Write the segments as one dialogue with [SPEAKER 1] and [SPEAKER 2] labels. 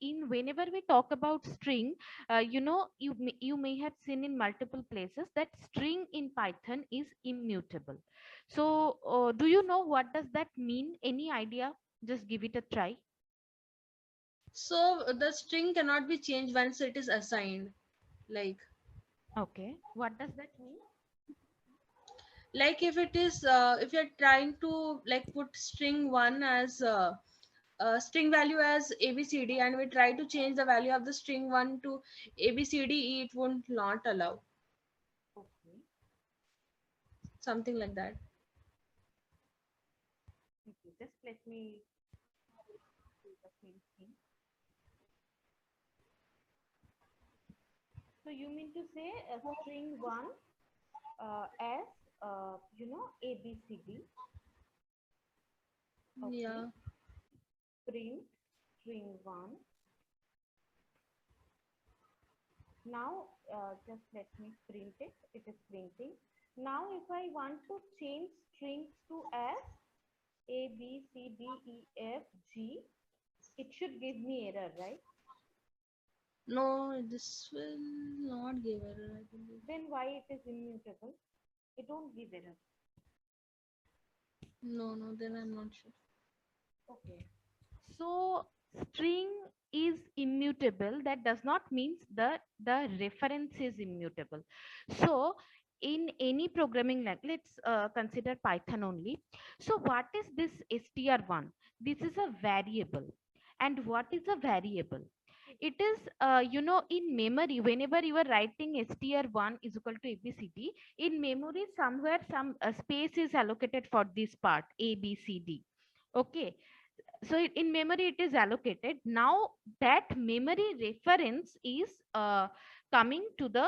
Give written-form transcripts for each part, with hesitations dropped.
[SPEAKER 1] in whenever we talk about string, you may have seen in multiple places that string in Python is immutable. So do you know what does that mean? Any idea? Just give it a try.
[SPEAKER 2] So the string cannot be changed once it is assigned. Like
[SPEAKER 1] Okay, what does that mean?
[SPEAKER 2] if it is if you're trying to like put string one as string value as abcd, and we try to change the value of the string one to abcde, it won't not allow
[SPEAKER 1] Okay,
[SPEAKER 2] something like that.
[SPEAKER 1] okay, just let me do the same thing. So you mean to say a string one as ABCD. Okay,
[SPEAKER 2] Yeah.
[SPEAKER 1] print string one. Now just let me print it. It is printing. Now if I want to change strings to as A, B, C, D, E, F, G, it should give me error, right?
[SPEAKER 2] No, this will not give error, I believe.
[SPEAKER 1] Then why it is immutable? It won't give error.
[SPEAKER 2] No, then I'm not sure.
[SPEAKER 1] Okay. So string is immutable. That does not mean the reference is immutable. So in any programming language, let's consider Python only. So what is this str1? This is a variable. And what is a variable? It is, in memory, whenever you are writing str1 is equal to abcd, in memory somewhere some space is allocated for this part abcd. Okay, so in memory it is allocated. Now that memory reference is coming to the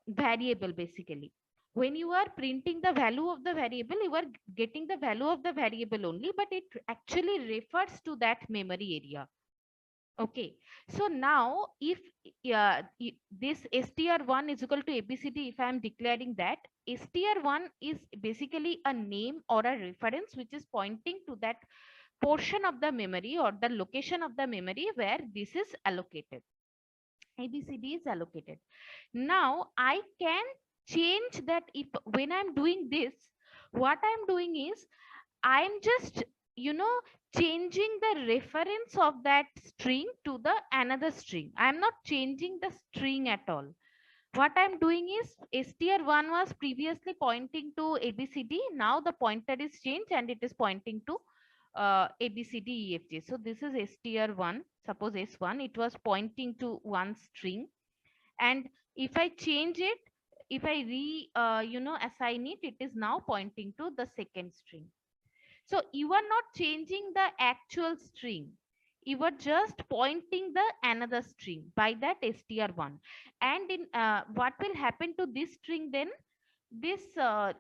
[SPEAKER 1] variable. Basically, when you are printing the value of the variable, you are getting the value of the variable only, but it actually refers to that memory area. Okay, so now if this str1 is equal to abcd, if I am declaring that, str1 is basically a name or a reference which is pointing to that portion of the memory or the location of the memory where this is allocated. ABCD is allocated. Now I can change that. If when I'm doing this, what I'm doing is I'm just, you know, changing the reference of that string to the another string. I'm not changing the string at all. What I'm doing is str1 was previously pointing to abcd. Now the pointer is changed and it is pointing to abcdefg. So this is str1. Suppose s1, it was pointing to one string, and if I change it, if I assign it, it is now pointing to the second string. So you are not changing the actual string. You are just pointing the another string by that str1. And in what will happen to this string then? This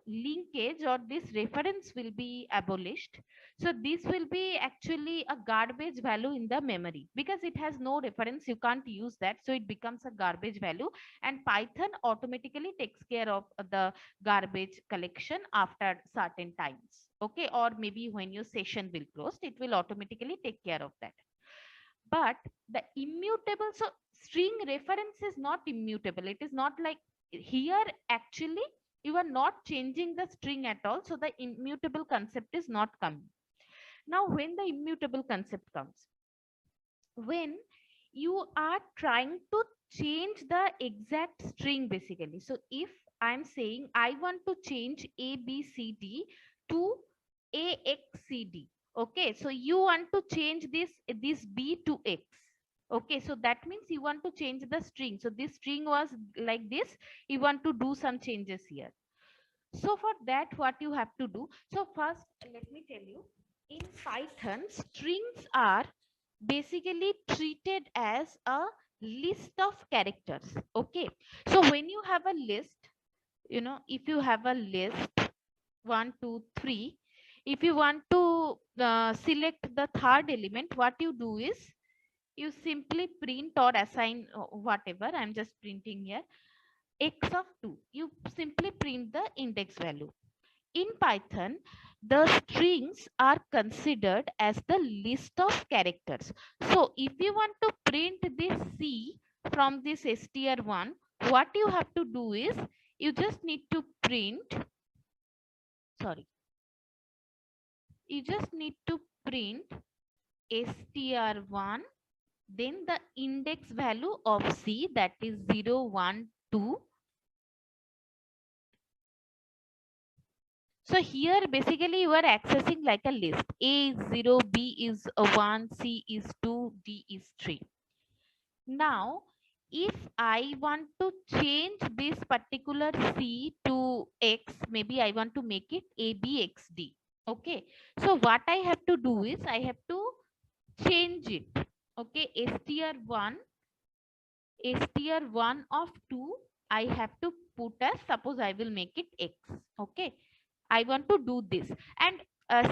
[SPEAKER 1] linkage or this reference will be abolished. So this will be actually a garbage value in the memory because it has no reference. You can't use that. So it becomes a garbage value, and Python automatically takes care of the garbage collection after certain times. Okay, or maybe when your session will close, it will automatically take care of that. But the immutable, so string reference is not immutable. It is not like here actually you are not changing the string at all, so the immutable concept is not coming. Now when the immutable concept comes, when you are trying to change the exact string, basically. So if I'm saying I want to change abcd to axcd, okay, so you want to change this b to x. Okay, so that means you want to change the string. So this string was like this, you want to do some changes here. So for that, what you have to do, so first let me tell you, in Python, strings are basically treated as a list of characters. Okay, so when you have a list, if you have a list 1 2 3, if you want to select the third element, what you do is you simply print or assign whatever. I'm just printing here x of 2. You simply print the index value. In Python, the strings are considered as the list of characters. So if you want to print this C from this str1, what you have to do is you just need to print, sorry, you just need to print str1, then the index value of C, that is 0, 1, 2. So here basically you are accessing like a list. A is 0, B is 1, C is 2, D is 3. Now, if I want to change this particular C to X, maybe I want to make it ABXD. Okay. So what I have to do is I have to change it. Okay. str1 of 2, I have to put as, suppose I will make it X. Okay. I want to do this. And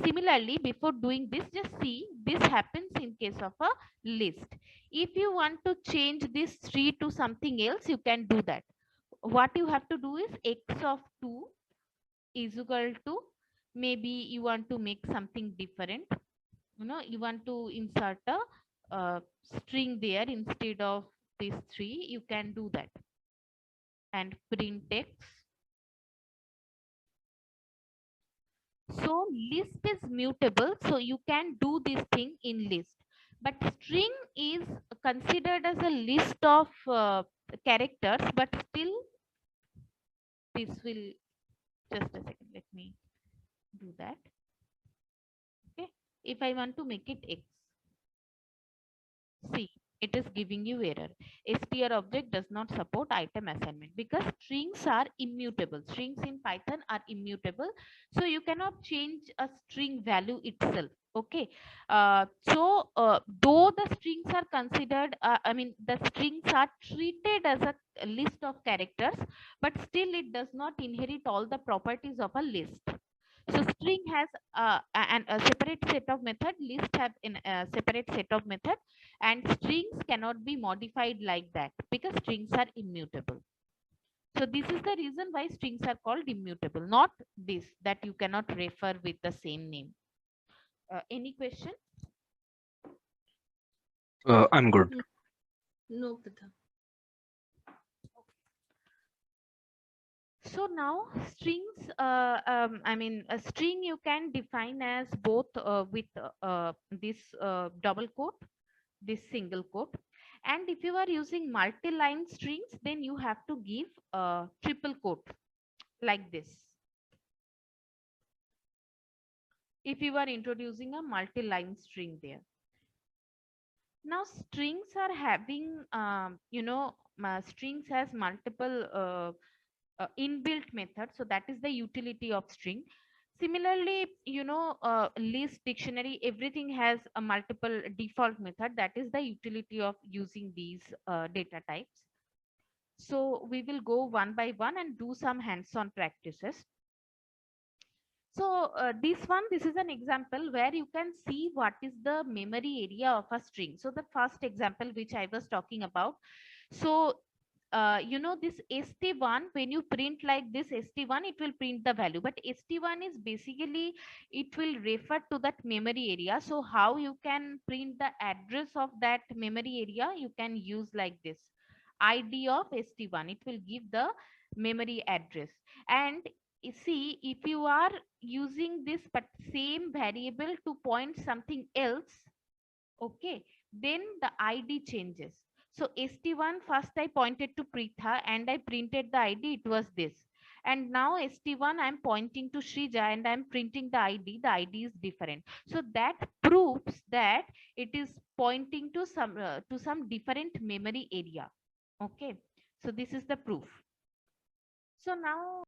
[SPEAKER 1] similarly, before doing this, just see this happens in case of a list. If you want to change this 3 to something else, you can do that. What you have to do is X of 2 is equal to, maybe you want to make something different. You want to insert a string there instead of this 3, you can do that. And print X. So list is mutable, so you can do this thing in list. But string is considered as a list of characters, but still this will, just a second, let me do that. Okay, if I want to make it X, see, it is giving you error. str object does not support item assignment because strings are immutable. Strings in Python are immutable. So you cannot change a string value itself. Okay. Though the strings are considered, the strings are treated as a list of characters, but still it does not inherit all the properties of a list. So string has a separate set of method, list have in a separate set of method, and strings cannot be modified like that because strings are immutable. So this is the reason why strings are called immutable, not this that you cannot refer with the same name. Any question?
[SPEAKER 3] I'm good.
[SPEAKER 2] No, Pratha.
[SPEAKER 1] So now strings, a string you can define as both with this double quote, this single quote. And if you are using multi-line strings, then you have to give a triple quote like this. If you are introducing a multi-line string there. Now strings are having, strings has multiple inbuilt method, so that is the utility of string. Similarly, list, dictionary, everything has a multiple default method, that is the utility of using these data types. So we will go one by one and do some hands-on practices. So this is an example where you can see what is the memory area of a string. So the first example which I was talking about, so this st1, when you print like this st1, it will print the value, but st1 is basically, it will refer to that memory area. So how you can print the address of that memory area, you can use like this id of st1, it will give the memory address. And see, if you are using this but same variable to point something else, okay, then the id changes. So st1, first I pointed to Pritha and I printed the id, it was this. And now st1 I'm pointing to Shrija and I'm printing the id is different. So that proves that it is pointing to some different memory area. Okay, so this is the proof. So now